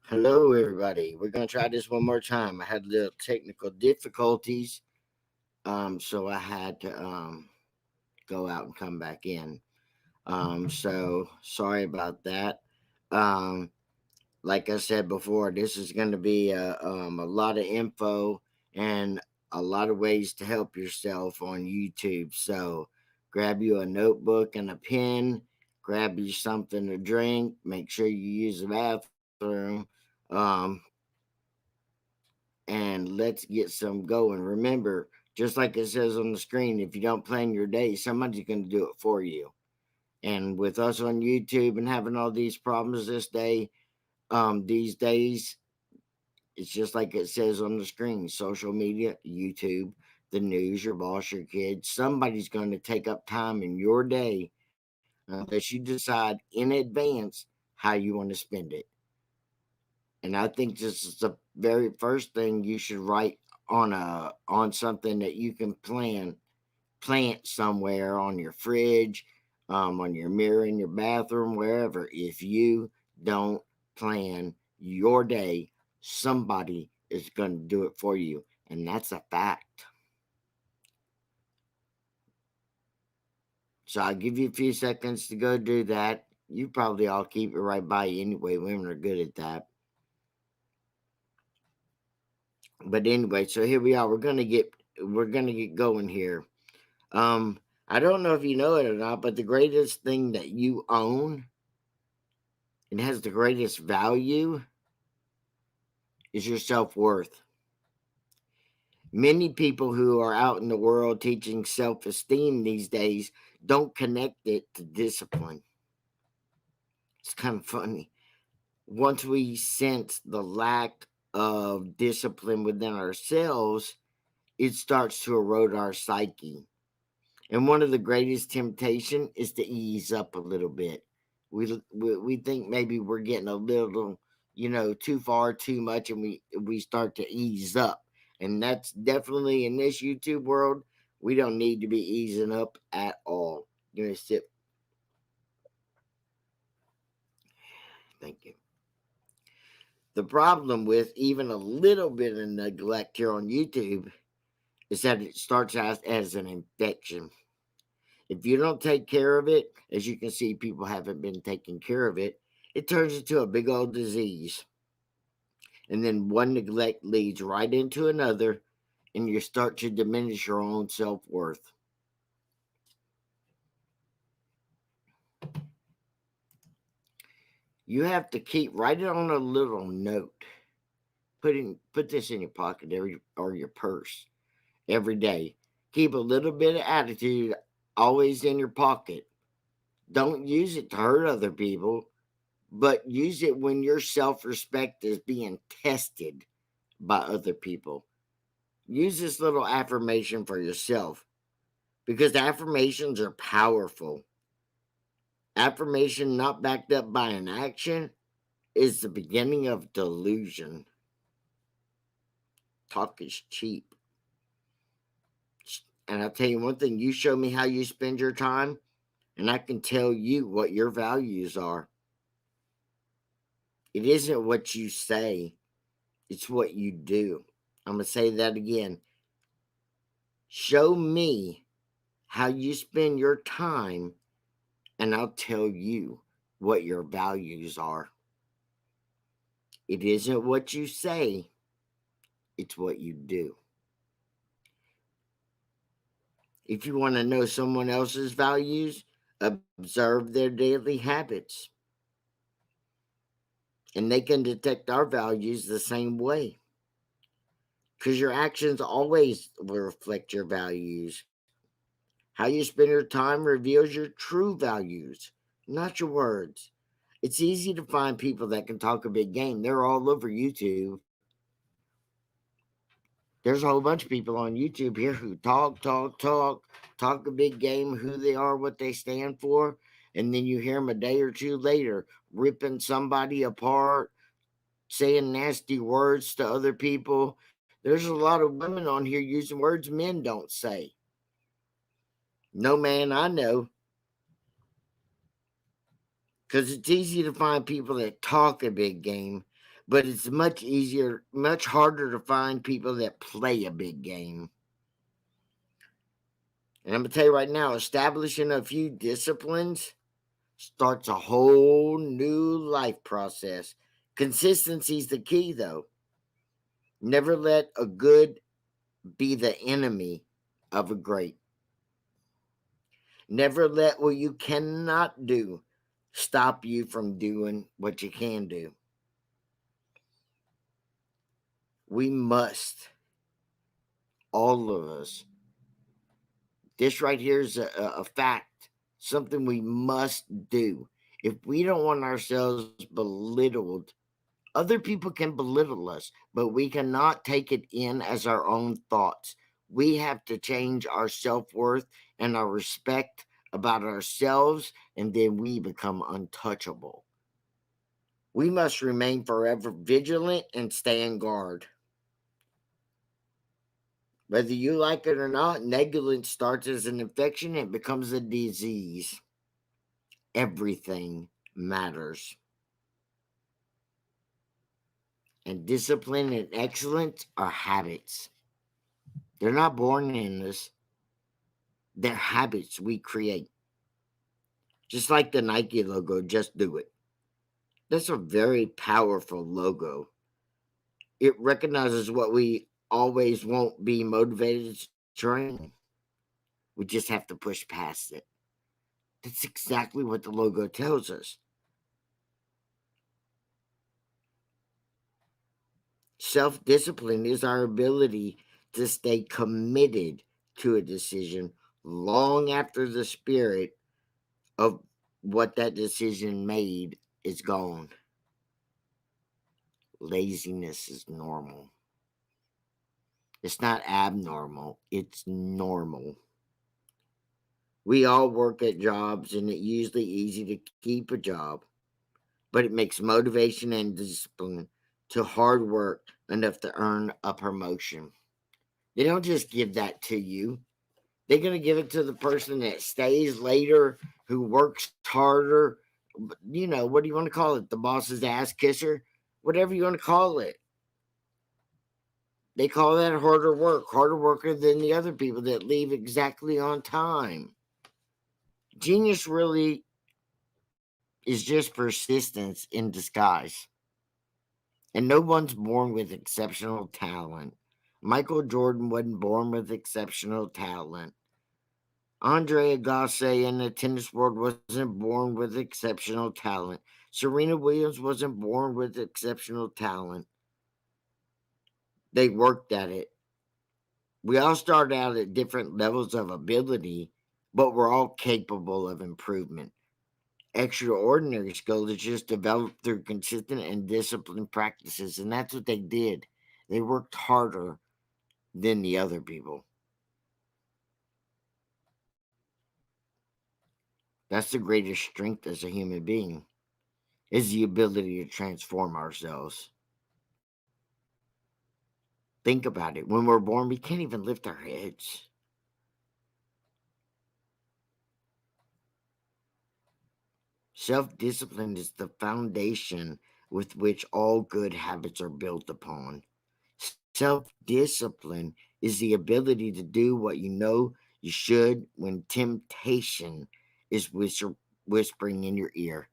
Hello, everybody. We're gonna try this one more time. I had little technical difficulties, so I had to go out and come back in. So sorry about that. Um, like I said before, this is going to be a lot of info and a lot of ways to help yourself on YouTube. So grab you a notebook and a pen, grab you something to drink, make sure you use the bathroom. Um, and let's get some going. Remember, just like it says on the screen, if you don't plan your day, somebody's going to do it for you. And with us on YouTube and having all these problems these days, it's just like it says on the screen: social media, YouTube, the news, your boss, your kids. Somebody's going to take up time in your day unless you decide in advance how you want to spend it. And I think this is the very first thing you should write on something that you can plant somewhere on your fridge, on your mirror in your bathroom, wherever. If you don't plan your day, somebody is going to do it for you, and that's a fact. So I'll give you a few seconds to go do that. You probably all keep it right by you anyway. Women are good at that. But anyway, so here we are. We're gonna get going here. I don't know if you know it or not, but the greatest thing that you own and has the greatest value is your self-worth. Many people who are out in the world teaching self-esteem these days don't connect it to discipline. It's kind of funny. Once we sense the lack of discipline within ourselves, it starts to erode our psyche. And one of the greatest temptation is to ease up a little bit. We think maybe we're getting a little, too far, too much, and we start to ease up. And that's definitely in this YouTube world. We don't need to be easing up at all. Give me a sip. Thank you. The problem with even a little bit of neglect here on YouTube is that it starts out as an infection. If you don't take care of it, as you can see, people haven't been taking care of it, it turns into a big old disease. And then one neglect leads right into another, and you start to diminish your own self worth. You have to write it on a little note. Put this in your pocket or your purse every day. Keep a little bit of attitude always in your pocket. Don't use it to hurt other people, but use it when your self respect is being tested by other people. Use this little affirmation for yourself because affirmations are powerful. Affirmation not backed up by an action is the beginning of delusion. Talk is cheap. And I'll tell you one thing: you show me how you spend your time, and I can tell you what your values are. It isn't what you say, it's what you do. I'm going to say that again. Show me how you spend your time, and I'll tell you what your values are. It isn't what you say, it's what you do. If you want to know someone else's values, observe their daily habits. And they can detect our values the same way. Because your actions always will reflect your values. How you spend your time reveals your true values, not your words. It's easy to find people that can talk a big game. They're all over YouTube. There's a whole bunch of people on YouTube here who talk a big game, who they are, what they stand for, and then you hear them a day or two later ripping somebody apart, saying nasty words to other people. There's a lot of women on here using words men don't say. No man I know. Because it's easy to find people that talk a big game, But it's much easier, much harder to find people that play a big game. And I'm going to tell you right now, establishing a few disciplines starts a whole new life process. Consistency is the key, though. Never let a good be the enemy of a great. Never let what you cannot do stop you from doing what you can do. We must, all of us, this right here is a fact, something we must do. If we don't want ourselves belittled, other people can belittle us, but we cannot take it in as our own thoughts. We have to change our self worth and our respect about ourselves, and then we become untouchable. We must remain forever vigilant and stay on guard. Whether you like it or not, negligence starts as an infection and becomes a disease. Everything matters. And discipline and excellence are habits. They're not born in us, they're habits we create. Just like the Nike logo, just do it. That's a very powerful logo. It recognizes what we always won't be motivated to train. We just have to push past it. That's exactly what the logo tells us. Self discipline is our ability to stay committed to a decision long after the spirit of what that decision made is gone. Laziness is normal. It's not abnormal, it's normal. We all work at jobs, and it's usually easy to keep a job, but it makes motivation and discipline to hard work enough to earn a promotion. They don't just give that to you. They're going to give it to the person that stays later, who works harder. You know, what do you want to call it? The boss's ass kisser? Whatever you want to call it. They call that harder worker than the other people that leave exactly on time. Genius really is just persistence in disguise. And no one's born with exceptional talent. Michael Jordan wasn't born with exceptional talent. Andre Agassi in the tennis world wasn't born with exceptional talent. Serena Williams wasn't born with exceptional talent. They worked at it. We all start out at different levels of ability, but we're all capable of improvement. Extraordinary skill is just developed through consistent and disciplined practices, and that's what they did. They worked harder than the other people. That's the greatest strength as a human being, is the ability to transform ourselves. Think about it. When we're born, we can't even lift our heads. Self discipline is the foundation with which all good habits are built upon. Self discipline is the ability to do what you know you should when temptation is whispering in your ear.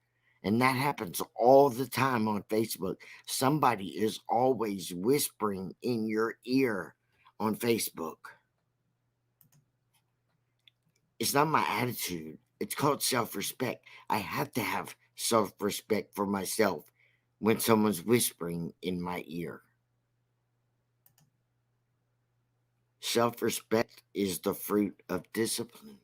And that happens all the time on Facebook. Somebody is always whispering in your ear on Facebook. It's not my attitude. It's called self respect. I have to have self respect for myself when someone's whispering in my ear. Self respect is the fruit of discipline.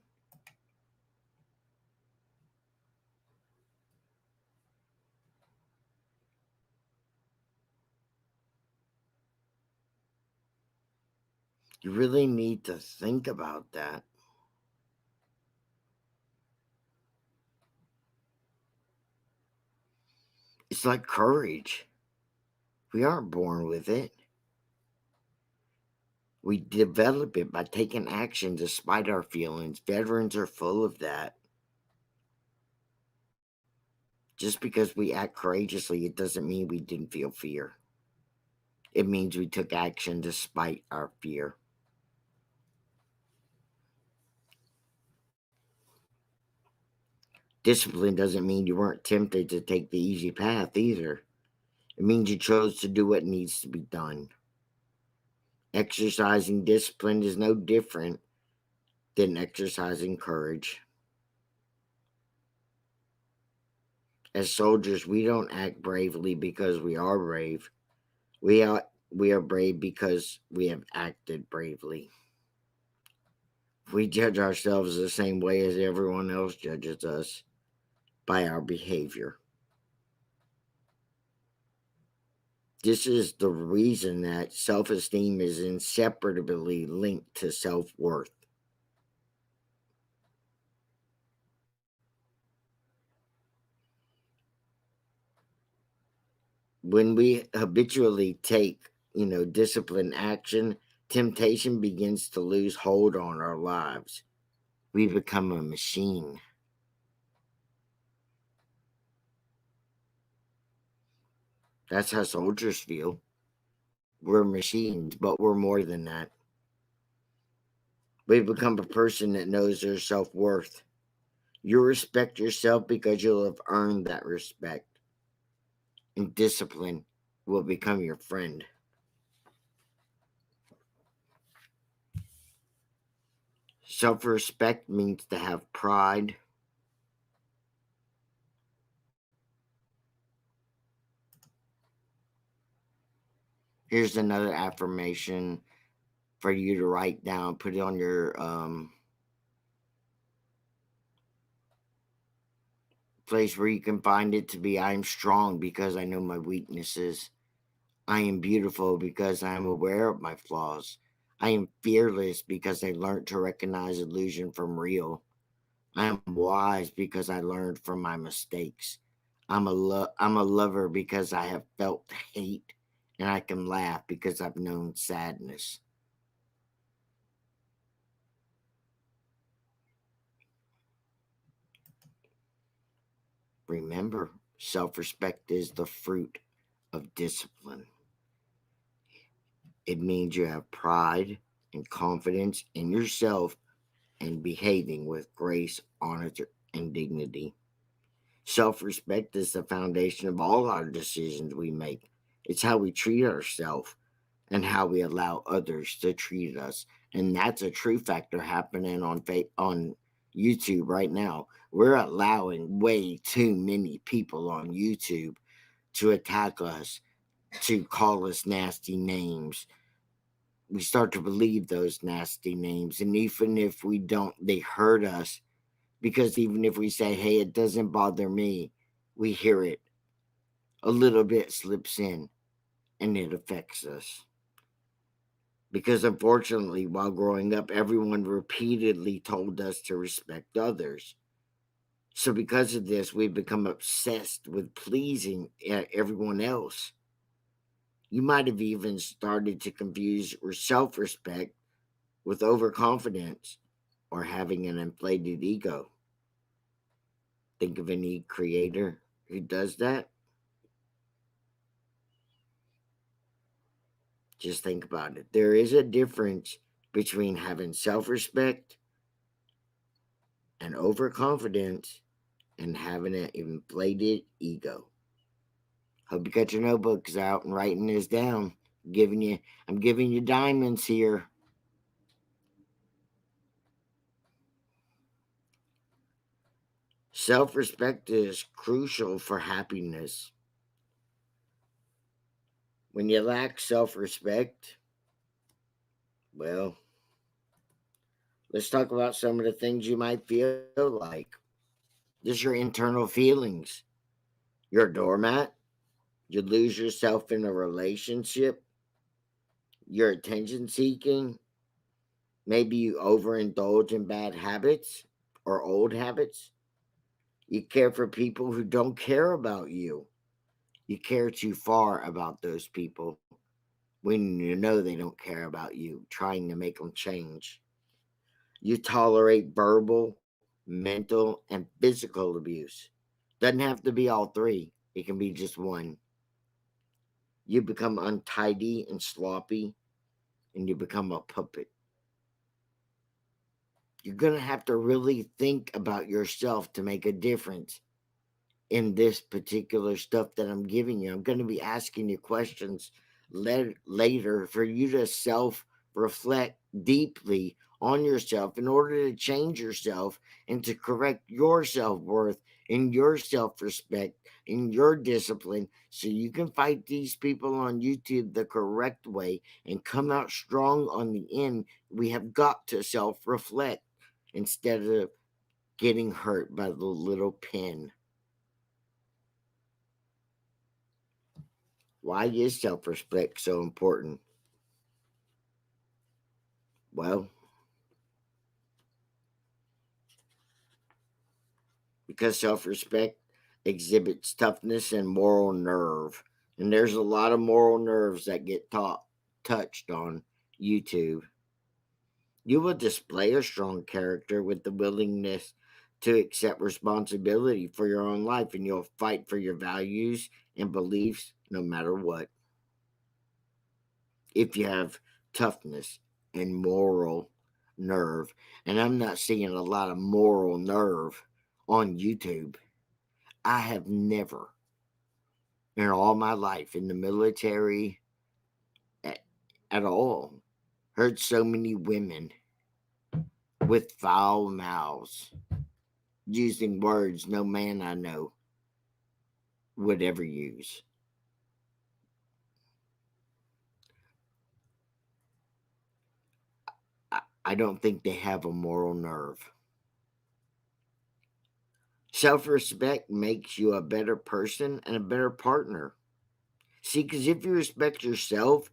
You really need to think about that. It's like courage. We aren't born with it. We develop it by taking action despite our feelings. Veterans are full of that. Just because we act courageously, it doesn't mean we didn't feel fear. It means we took action despite our fear. Discipline doesn't mean you weren't tempted to take the easy path either. It means you chose to do what needs to be done. Exercising discipline is no different than exercising courage. As soldiers, we don't act bravely because we are brave. We are brave because we have acted bravely. We judge ourselves the same way as everyone else judges us, by our behavior. This is the reason that self esteem is inseparably linked to self worth. When we habitually take, disciplined action, temptation begins to lose hold on our lives. We become a machine. That's how soldiers feel. We're machines, but we're more than that. We become a person that knows their self worth. You respect yourself because you'll have earned that respect, and discipline will become your friend. Self respect means to have pride. Here's another affirmation for you to write down, put it on your place where you can find it to be: I am strong because I know my weaknesses. I am beautiful because I am aware of my flaws. I am fearless because I learned to recognize illusion from real. I am wise because I learned from my mistakes. I'm a lover because I have felt hate, and I can laugh because I've known sadness. Remember, self-respect is the fruit of discipline. It means you have pride and confidence in yourself and behaving with grace, honor, and dignity. Self respect is the foundation of all our decisions we make. It's how we treat ourselves and how we allow others to treat us. And that's a true factor happening on YouTube right now. We're allowing way too many people on YouTube to attack us, to call us nasty names. We start to believe those nasty names. And even if we don't, they hurt us, because even if we say, hey, it doesn't bother me, we hear it. A little bit slips in and it affects us. Because unfortunately, while growing up, everyone repeatedly told us to respect others. So, because of this, we've become obsessed with pleasing everyone else. You might have even started to confuse your self respect with overconfidence or having an inflated ego. Think of any creator who does that. Just think about it. There is a difference between having self respect and overconfidence and having an inflated ego. Hope you got your notebooks out and writing this down. I'm giving you diamonds here. Self respect is crucial for happiness. When you lack self respect, well, let's talk about some of the things you might feel like. Just your internal feelings. You're a doormat. You lose yourself in a relationship. You're attention seeking. Maybe you overindulge in bad habits or old habits. You care for people who don't care about you. You care too far about those people when you know they don't care about you, trying to make them change. You tolerate verbal, mental, and physical abuse. Doesn't have to be all three. It can be just one. You become untidy and sloppy, and you become a puppet. You're going to have to really think about yourself to make a difference in this particular stuff that I'm giving you. I'm going to be asking you questions later for you to self reflect deeply on yourself in order to change yourself and to correct your self worth and your self respect and your discipline so you can fight these people on YouTube the correct way and come out strong on the end. We have got to self reflect instead of getting hurt by the little pin. Why is self respect so important? Well, because self respect exhibits toughness and moral nerve. And there's a lot of moral nerves that get touched on YouTube. You will display a strong character with the willingness to accept responsibility for your own life, and you'll fight for your values and beliefs no matter what. If you have toughness and moral nerve, and I'm not seeing a lot of moral nerve on YouTube. I have never, in all my life in the military at, at all, heard so many women with foul mouths using words no man I know would ever use. I don't think they have a moral nerve. Self respect makes you a better person and a better partner. See, because if you respect yourself,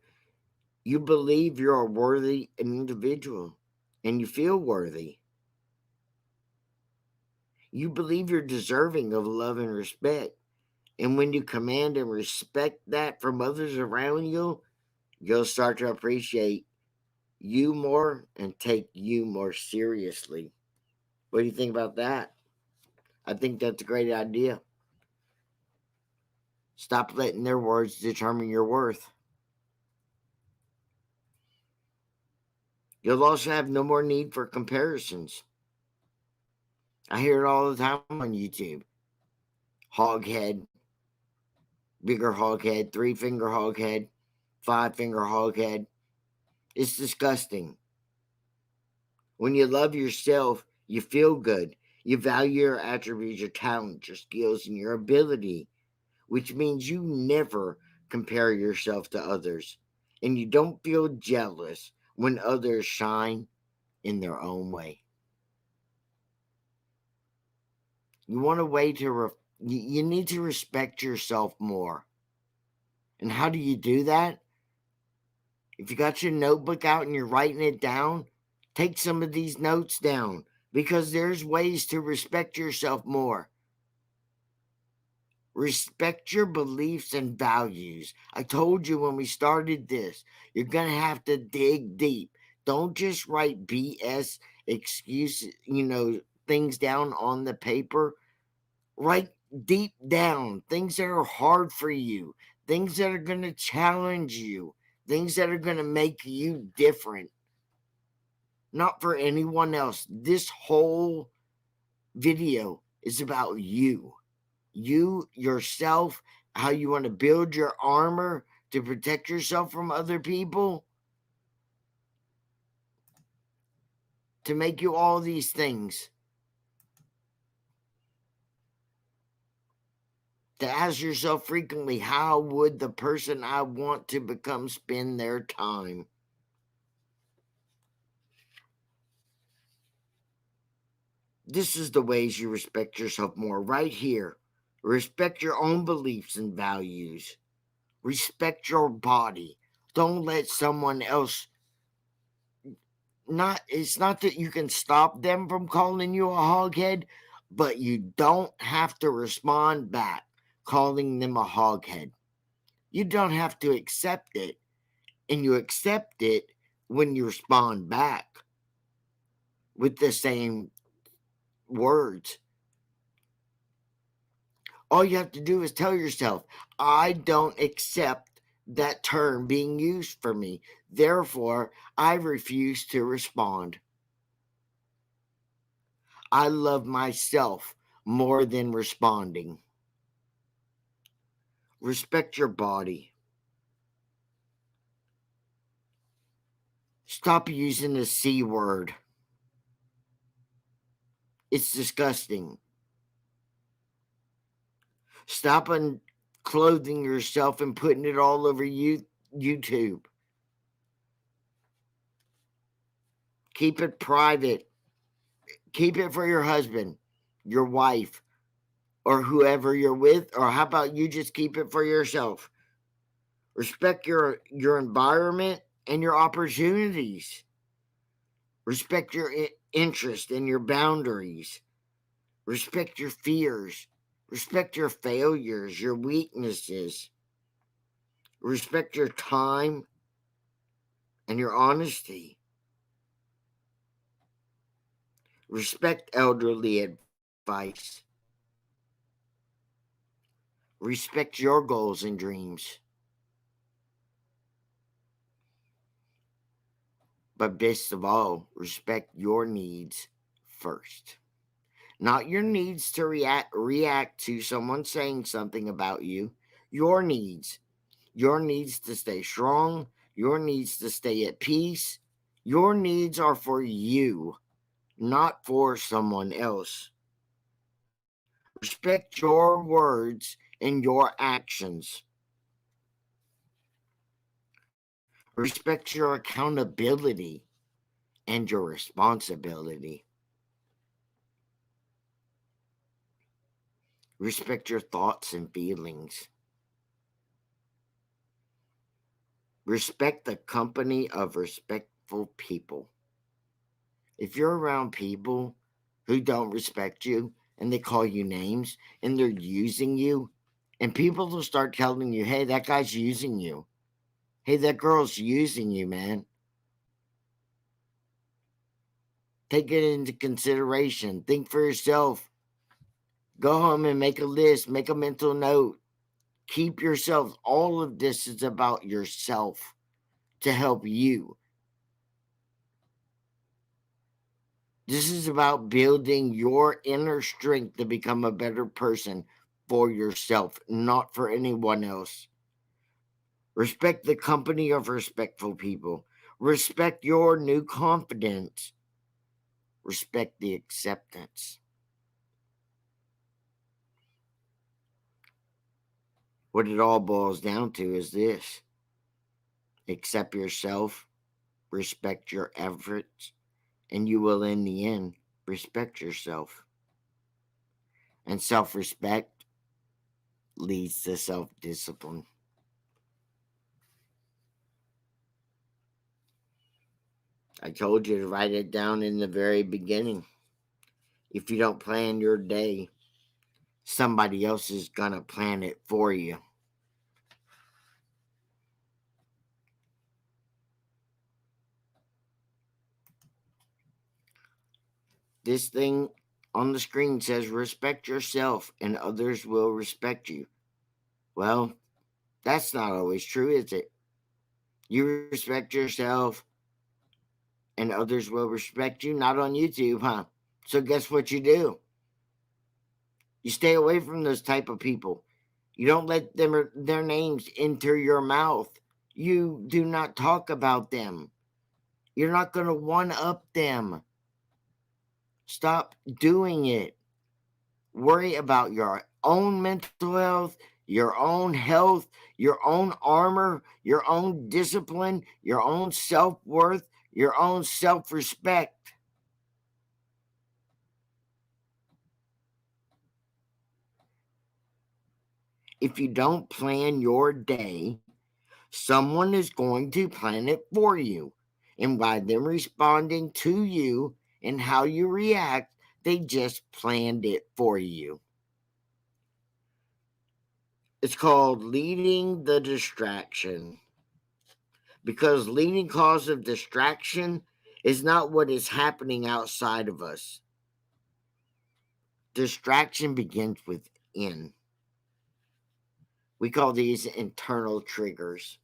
you believe you're a worthy individual and you feel worthy. You believe you're deserving of love and respect. And when you command and respect that from others around you, you'll start to appreciate you more and take you more seriously. What do you think about that? I think that's a great idea. Stop letting their words determine your worth. You'll also have no more need for comparisons. I hear it all the time on YouTube. Hoghead, bigger hoghead, 3-finger hoghead, 5-finger hoghead. It's disgusting. When you love yourself, you feel good. You value your attributes, your talents, your skills, and your ability, which means you never compare yourself to others. And you don't feel jealous when others shine in their own way. You want a way to, you need to respect yourself more. And how do you do that? If you got your notebook out and you're writing it down, take some of these notes down because there's ways to respect yourself more. Respect your beliefs and values. I told you when we started this, you're going to have to dig deep. Don't just write BS excuses, things down on the paper. Write deep down things that are hard for you, things that are going to challenge you, things that are going to make you different. Not for anyone else. This whole video is about you. You, yourself, how you want to build your armor to protect yourself from other people, to make you all these things. To ask yourself frequently, how would the person I want to become spend their time? This is the ways you respect yourself more right here. Respect your own beliefs and values. Respect your body. Don't let someone else it's not that you can stop them from calling you a hoghead, but you don't have to respond back calling them a hoghead. You don't have to accept it, and you accept it when you respond back with the same words. All you have to do is tell yourself, I don't accept that term being used for me. Therefore, I refuse to respond. I love myself more than responding. Respect your body. Stop using the C word. It's disgusting. Stop unclothing yourself and putting it all over YouTube. Keep it private. Keep it for your husband, your wife, or whoever you're with. Or how about you just keep it for yourself? Respect your environment and your opportunities. Respect your interest and your boundaries. Respect your fears. Respect your failures, your weaknesses. Respect your time and your honesty. Respect elderly advice. Respect your goals and dreams. But best of all, respect your needs first. Not your needs to react to someone saying something about you. Your needs. Your needs to stay strong. Your needs to stay at peace. Your needs are for you, not for someone else. Respect your words and your actions. Respect your accountability and your responsibility. Respect your thoughts and feelings. Respect the company of respectful people. If you're around people who don't respect you and they call you names and they're using you, and people will start telling you, hey, that guy's using you. Hey, that girl's using you, man. Take it into consideration. Think for yourself. Go home and make a list, make a mental note. Keep yourself. All of this is about yourself to help you. This is about building your inner strength to become a better person for yourself, not for anyone else. Respect the company of respectful people. Respect your new confidence. Respect the acceptance. What it all boils down to is this: accept yourself, respect your efforts, and you will, in the end, respect yourself. And self respect leads to self discipline. I told you to write it down in the very beginning. If you don't plan your day, somebody else is going to plan it for you. This thing on the screen says respect yourself and others will respect you. Well, that's not always true, is it? You respect yourself and others will respect you, not on YouTube, huh? So guess what you do? You stay away from those type of people. You don't let their names enter your mouth. You do not talk about them. You're not going to one up them. Stop doing it. Worry about your own mental health, your own health, your own armor, your own discipline, your own self-worth, your own self-respect. If you don't plan your day, someone is going to plan it for you. And by them responding to you and how you react, they just planned it for you. It's called leading the distraction. Because leading cause of distraction is not what is happening outside of us. Distraction begins within. We call these internal triggers.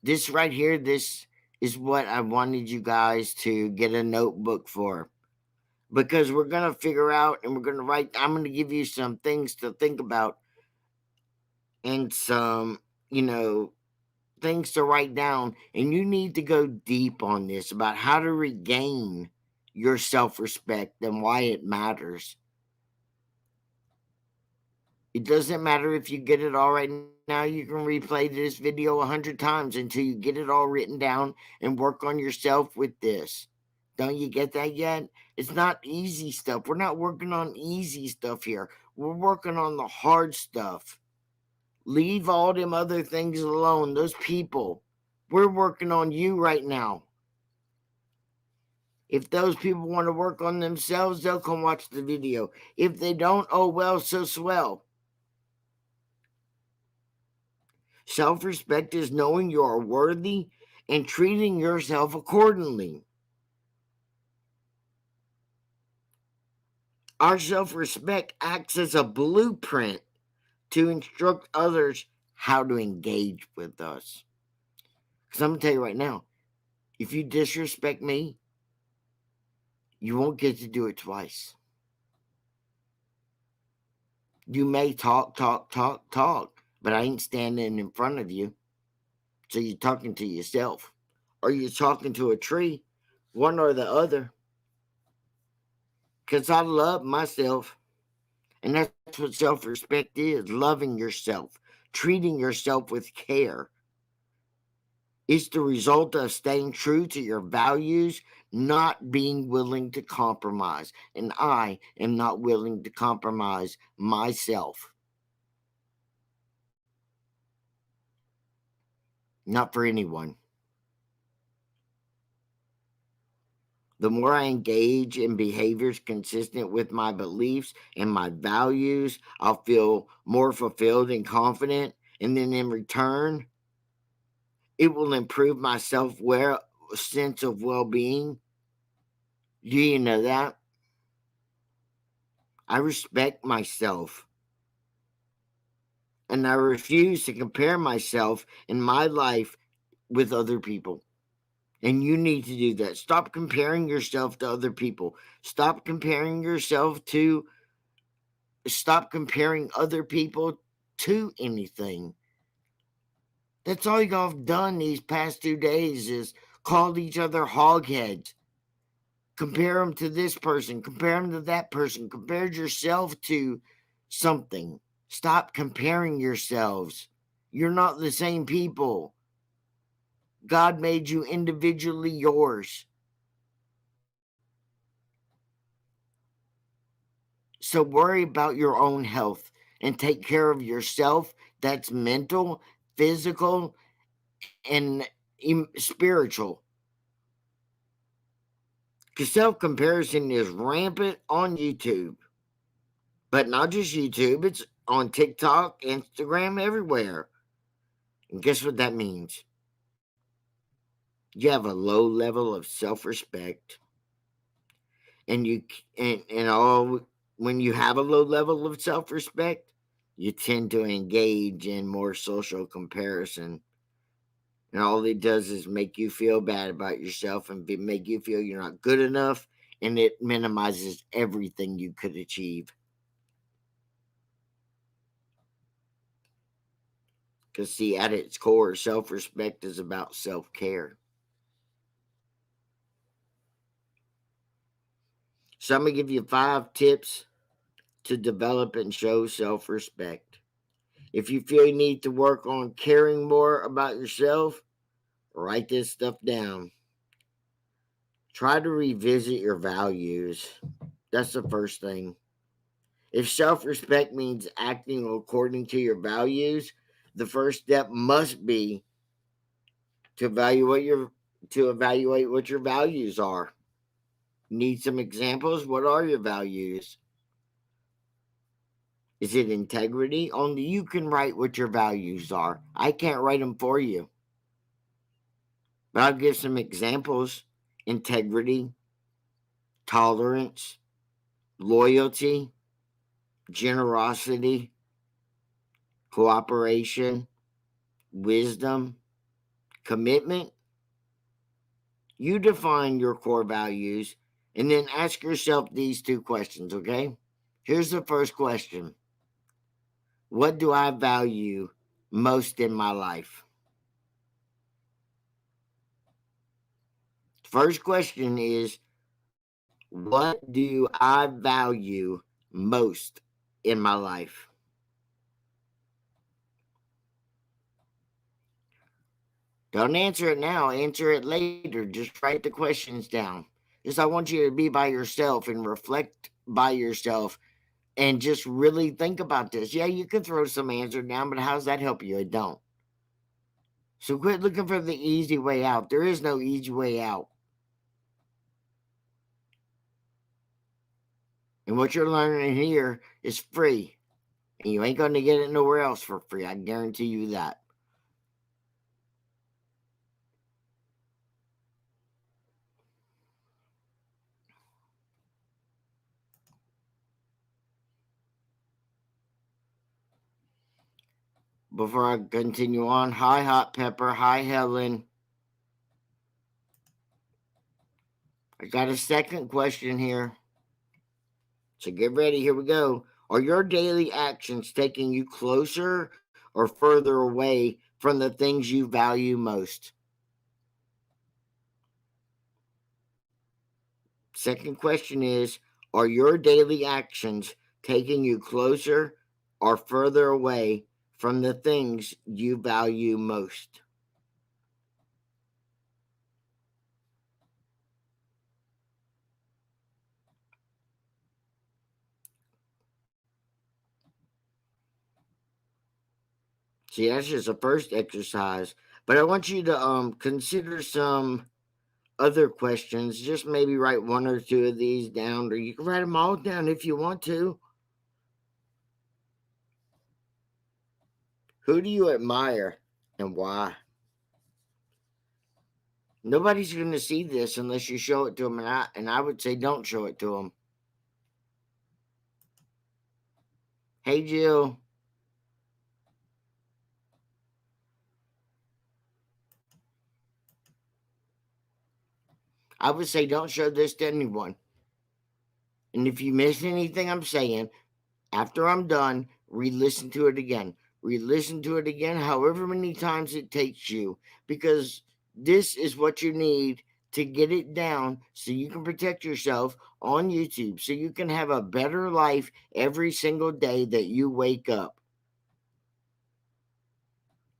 This right here, this is what I wanted you guys to get a notebook for. Because we're going to figure out and we're going to write, I'm going to give you some things to think about and some, things to write down. And you need to go deep on this about how to regain your self-respect and why it matters. It doesn't matter if you get it all right now. You can replay this video 100 times until you get it all written down and work on yourself with this. Don't you get that yet? It's not easy stuff. We're not working on easy stuff here. We're working on the hard stuff. Leave all them other things alone. Those people. We're working on you right now. If those people want to work on themselves, they'll come watch the video. If they don't, oh well, so swell. Self-respect is knowing you are worthy and treating yourself accordingly. Our self-respect acts as a blueprint to instruct others how to engage with us. Because I'm going to tell you right now, if you disrespect me, you won't get to do it twice. You may talk, but I ain't standing in front of you. So you're talking to yourself. Or you're talking to a tree, one or the other. Because I love myself. And that's what self-respect is, loving yourself, treating yourself with care. It's the result of staying true to your values, not being willing to compromise. And I am not willing to compromise myself. Not for anyone. The more I engage in behaviors consistent with my beliefs and my values, I'll feel more fulfilled and confident. And then in return, it will improve my sense of well-being. Do you know that? I respect myself. And I refuse to compare myself in my life with other people. And you need to do that. Stop comparing yourself to other people. Stop comparing other people to anything. That's all y'all have done these past 2 days is called each other hogheads. Compare them to this person, compare them to that person, compare yourself to something. Stop comparing yourselves. You're not the same people. God made you individually yours. So worry about your own health and take care of yourself. That's mental, physical, and spiritual. Because self-comparison is rampant on YouTube. But not just YouTube, it's on TikTok, Instagram, everywhere. And guess what that means? You have a low level of self-respect. And when you have a low level of self-respect, you tend to engage in more social comparison. And all it does is make you feel bad about yourself and make you feel you're not good enough. And it minimizes everything you could achieve. Because, see, at its core, self-respect is about self-care. So I'm going to give you 5 tips to develop and show self-respect. If you feel you need to work on caring more about yourself, write this stuff down. Try to revisit your values. That's the first thing. If self-respect means acting according to your values, the first step must be to evaluate what your values are. Need some examples? What are your values? Is it integrity? Only you can write what your values are. I can't write them for you. But I'll give some examples. Integrity, tolerance, loyalty, generosity, cooperation, wisdom, commitment. You define your core values and then ask yourself these two questions, okay? Here's the first question: what do I value most in my life? First question is, what do I value most in my life? Don't answer it now, answer it later. Just write the questions down. Just I want you to be by yourself and reflect by yourself and just really think about this. Yeah, you can throw some answer down, but how's that help you? It don't. So quit looking for the easy way out. There is no easy way out. And what you're learning here is free. And you ain't going to get it nowhere else for free. I guarantee you that. Before I continue on, hi, Hot Pepper. Hi, Helen. I got a second question here. So get ready. Here we go. Are your daily actions taking you closer or further away from the things you value most? Second question is, are your daily actions taking you closer or further away from the things you value most? See, that's just the first exercise, but I want you to consider some other questions. Just maybe write one or two of these down, or you can write them all down if you want to. Who do you admire and why? Nobody's going to see this unless you show it to them, and I would say don't show it to them. Hey, Jill. I would say don't show this to anyone. And if you miss anything I'm saying, after I'm done, re-listen to it again. Re-listen to it again however many times it takes you, because this is what you need to get it down so you can protect yourself on YouTube, so you can have a better life every single day that you wake up.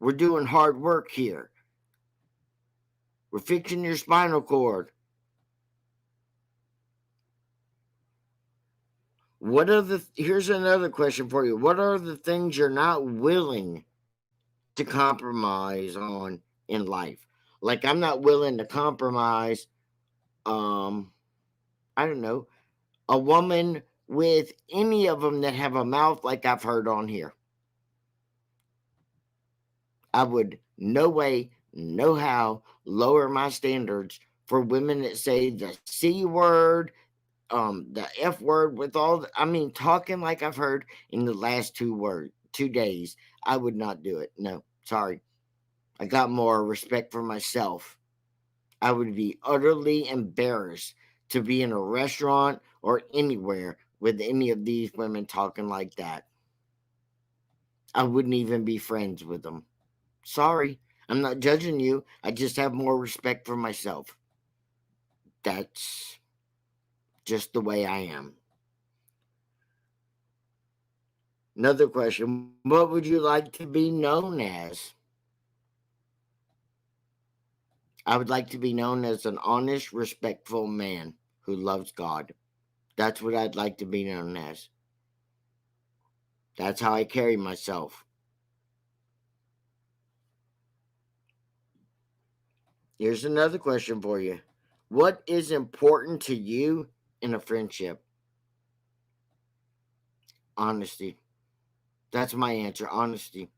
We're doing hard work here. We're fixing your spinal cord. Here's another question for you. What are the things you're not willing to compromise on in life? Like, I'm not willing to compromise, um, I don't know, a woman with any of them that have a mouth like I've heard on here. I would no way, no how lower my standards for women that say the C word, the F word with talking like I've heard in the last 2 days. I would not do it. No, sorry. I got more respect for myself. I would be utterly embarrassed to be in a restaurant or anywhere with any of these women talking like that. I wouldn't even be friends with them. Sorry, I'm not judging you. I just have more respect for myself. That's just the way I am. Another question: what would you like to be known as? I would like to be known as an honest, respectful man who loves God. That's what I'd like to be known as. That's how I carry myself. Here's another question for you. What is important to you in a friendship? Honesty. That's my answer. Honesty.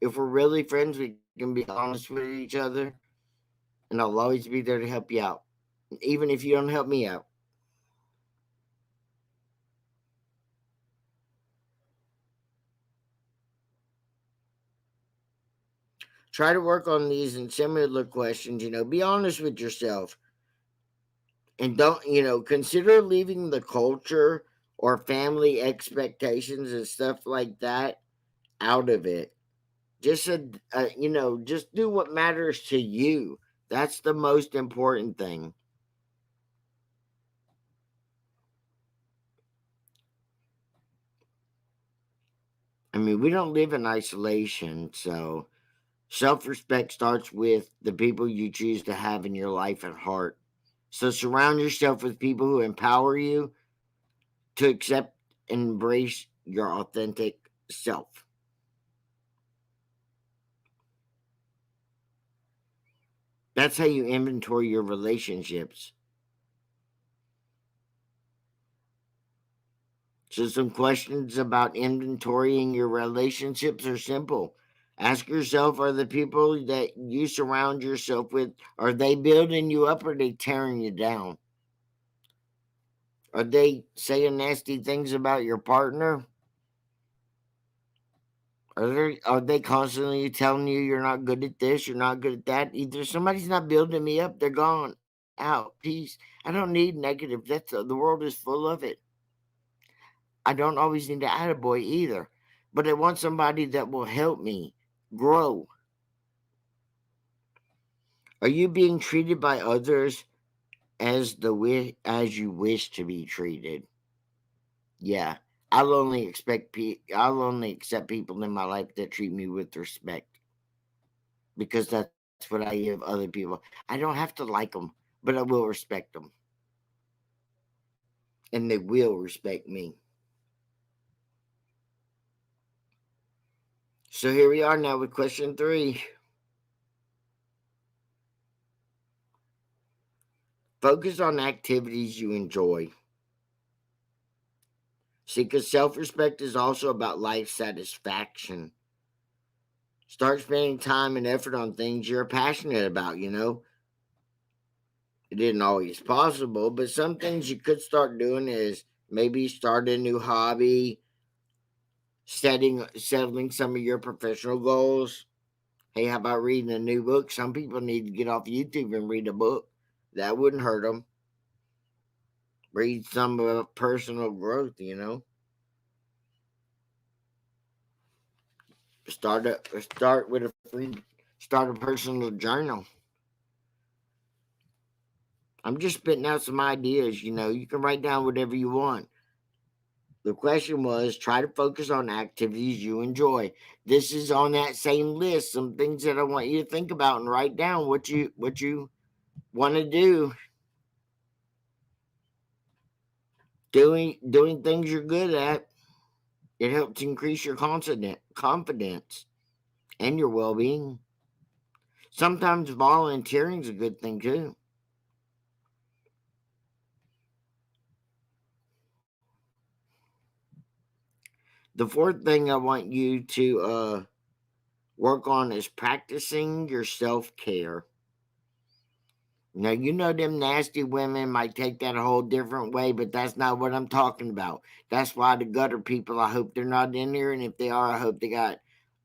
If we're really friends, we can be honest with each other, and I'll always be there to help you out, even if you don't help me out. Try to work on these and similar questions. Be honest with yourself. And don't, consider leaving the culture or family expectations and stuff like that out of it. Just, just do what matters to you. That's the most important thing. I mean, we don't live in isolation, so self respect starts with the people you choose to have in your life and heart. So surround yourself with people who empower you to accept and embrace your authentic self. That's how you inventory your relationships. So, some questions about inventorying your relationships are simple. Ask yourself, are the people that you surround yourself with, are they building you up or are they tearing you down? Are they saying nasty things about your partner? Are they constantly telling you you're not good at this, you're not good at that? Either somebody's not building me up, they're gone out. Peace. I don't need negative. The world is full of it. I don't always need an attaboy either, but I want somebody that will help me grow. Are you being treated by others as you wish to be treated? Yeah, I'll only accept people in my life that treat me with respect because that's what I give other people. I don't have to like them, but I will respect them, and they will respect me. So here we are now with question 3. Focus on activities you enjoy. See, because self respect is also about life satisfaction. Start spending time and effort on things you're passionate about. It isn't always possible, but some things you could start doing is maybe start a new hobby, settling some of your professional goals. Hey, how about reading a new book? Some people need to get off YouTube and read a book. That wouldn't hurt them. Read some personal growth. Start a personal journal. I'm just spitting out some ideas. You can write down whatever you want. The question was try to focus on activities you enjoy. This is on that same list. Some things that I want you to think about and write down what you want to do. Doing things you're good at. It helps increase your confidence and your well being. Sometimes volunteering is a good thing too. The fourth thing I want you to work on is practicing your self care. Now, them nasty women might take that a whole different way, but that's not what I'm talking about. That's why the gutter people, I hope they're not in here. And if they are, I hope they got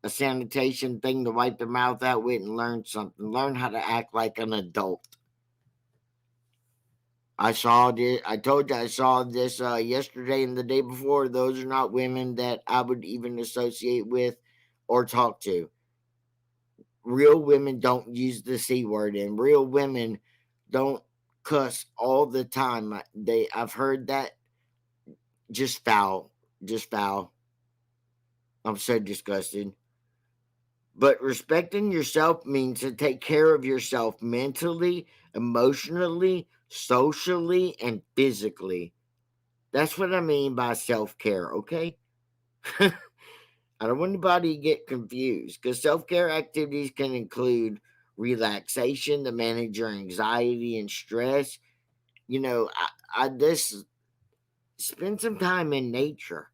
a sanitation thing to wipe their mouth out with and learn something. Learn how to act like an adult. I saw this. I told you I saw this yesterday and the day before. Those are not women that I would even associate with or talk to. Real women don't use the C word, and real women don't cuss all the time. I've heard that. Just foul. Just foul. I'm so disgusted. But respecting yourself means to take care of yourself mentally, emotionally, socially, and physically. That's what I mean by self care, okay? I don't want anybody to get confused because self care activities can include relaxation to manage your anxiety and stress. I just spend some time in nature.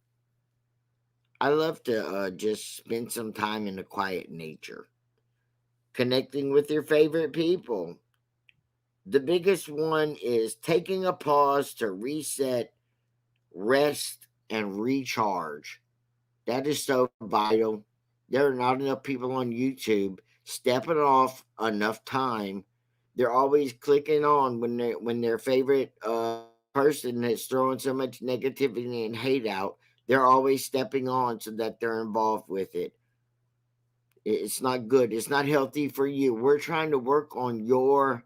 I love to just spend some time in the quiet nature, connecting with your favorite people. The biggest one is taking a pause to reset, rest, and recharge. That is so vital. There are not enough people on YouTube stepping off enough time, they're always clicking on when their favorite person that's throwing so much negativity and hate out. They're always stepping on so that they're involved with it. It's not good. It's not healthy for you. We're trying to work on your,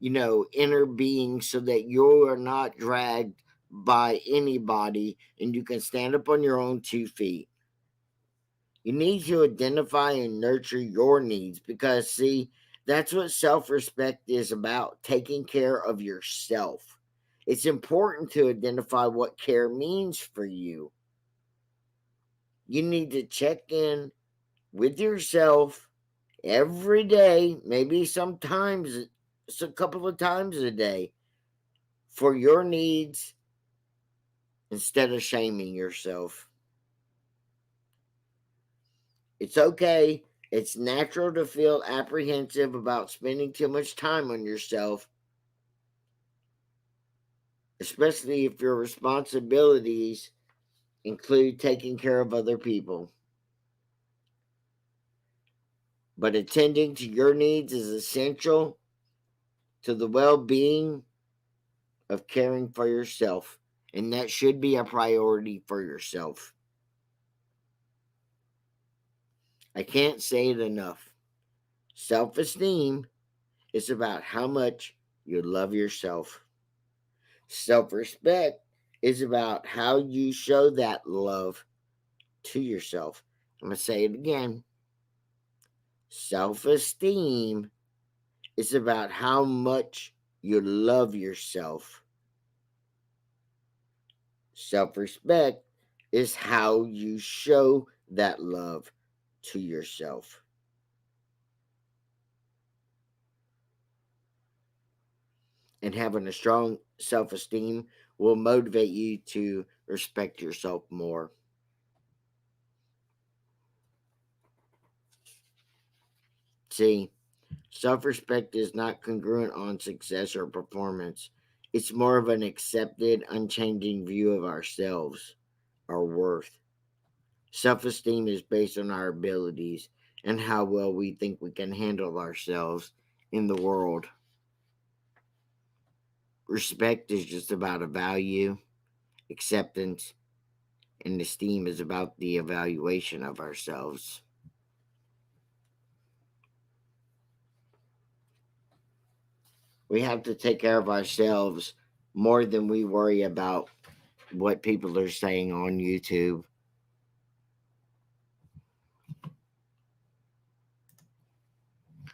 inner being so that you are not dragged by anybody and you can stand up on your own 2 feet. You need to identify and nurture your needs because, see, that's what self respect is about, taking care of yourself. It's important to identify what care means for you. You need to check in with yourself every day, maybe sometimes it's a couple of times a day, for your needs instead of shaming yourself. It's okay. It's natural to feel apprehensive about spending too much time on yourself, especially if your responsibilities include taking care of other people. But attending to your needs is essential to the well being of caring for yourself, and that should be a priority for yourself. I can't say it enough. Self esteem is about how much you love yourself. Self respect is about how you show that love to yourself. I'm going to say it again. Self esteem is about how much you love yourself. Self respect is how you show that love to yourself. And having a strong self esteem will motivate you to respect yourself more. See, self respect is not congruent on success or performance. It's more of an accepted, unchanging view of ourselves, our worth. Self esteem is based on our abilities and how well we think we can handle ourselves in the world. Respect is just about a value, acceptance, and esteem is about the evaluation of ourselves. We have to take care of ourselves more than we worry about what people are saying on YouTube.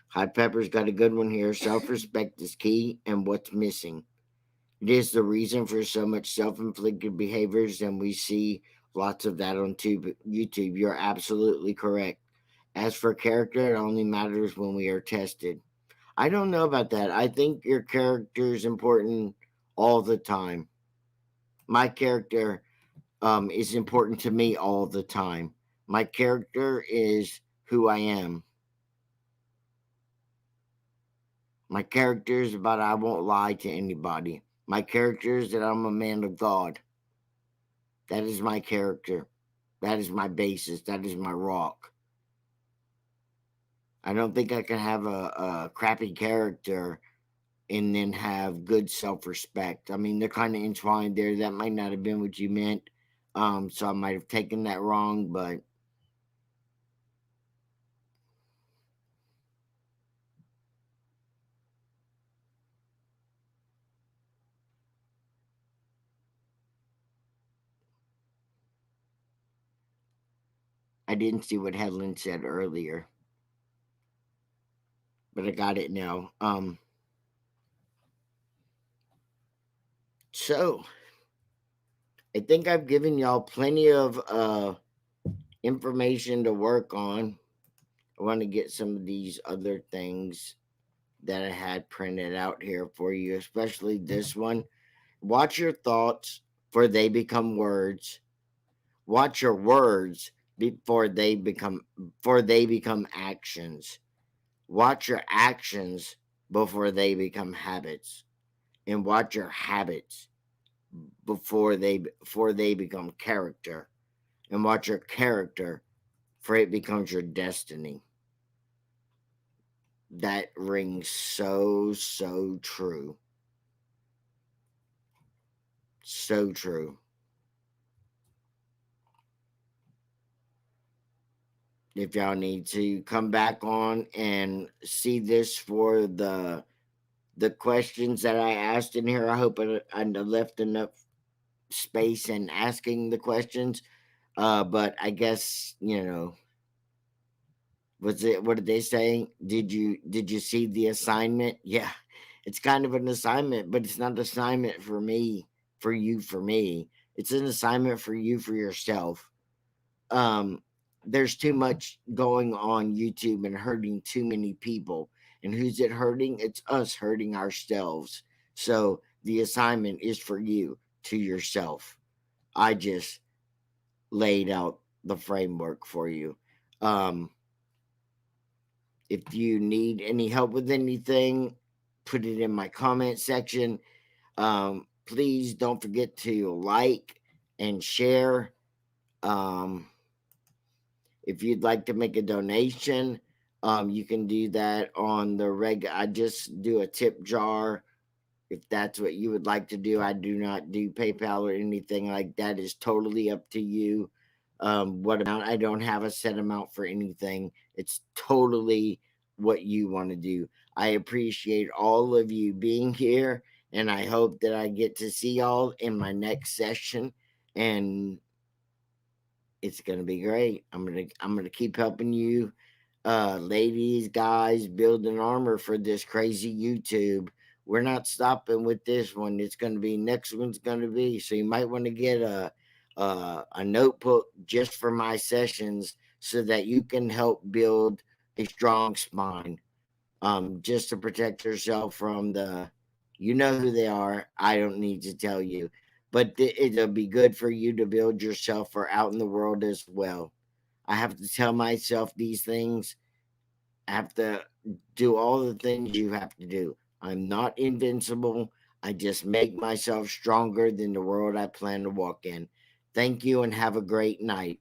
Hot Pepper's got a good one here. Self respect is key, and what's missing? It is the reason for so much self inflicted behaviors, and we see lots of that on YouTube. You're absolutely correct. As for character, it only matters when we are tested. I don't know about that. I think your character is important all the time. My character is important to me all the time. My character is who I am. My character is about I won't lie to anybody. My character is that I'm a man of God. That is my character. That is my basis. That is my rock. I don't think I can have a crappy character and then have good self respect. I mean, they're kind of entwined there. That might not have been what you meant. So I might have taken that wrong, but I didn't see what Helen said earlier. But I got it now. So I think I've given y'all plenty of information to work on. I want to get some of these other things that I had printed out here for you, especially this one. Watch your thoughts, for they become words. Watch your words before they become actions. Watch your actions before they become habits. And watch your habits before they become character. And watch your character for it becomes your destiny. That rings so true. So true. If y'all need to come back on and see this for the questions that I asked in here, I hope I left enough space in asking the questions. But I guess, was it, what did they say? Did you see the assignment? Yeah, it's kind of an assignment, but it's not an assignment for me, for you, for me. It's an assignment for you, for yourself. um there's too much going on YouTube and hurting too many people. And who's it hurting? It's us hurting ourselves. So the assignment is for you, to yourself. I just laid out the framework for you. um if you need any help with anything, put it in my comment section. Please don't forget to like and share. um If you'd like to make a donation, you can do that on the I just do a tip jar. If that's what you would like to do, I do not do PayPal or anything like that. It's totally up to you. What amount? I don't have a set amount for anything. It's totally what you want to do. I appreciate all of you being here, and I hope that I get to see y'all in my next session. And it's gonna be great. I'm gonna keep helping you, ladies, guys, build an armor for this crazy YouTube. We're not stopping with this one. It's gonna be, next one's gonna be. So you might want to get a notebook just for my sessions, so that you can help build a strong spine. Just to protect yourself from the, you know who they are. I don't need to tell you, but it'll be good for you to build yourself for out in the world as well. I have to tell myself these things. I have to do all the things you have to do. I'm not invincible. I just make myself stronger than the world I plan to walk in. Thank you and have a great night.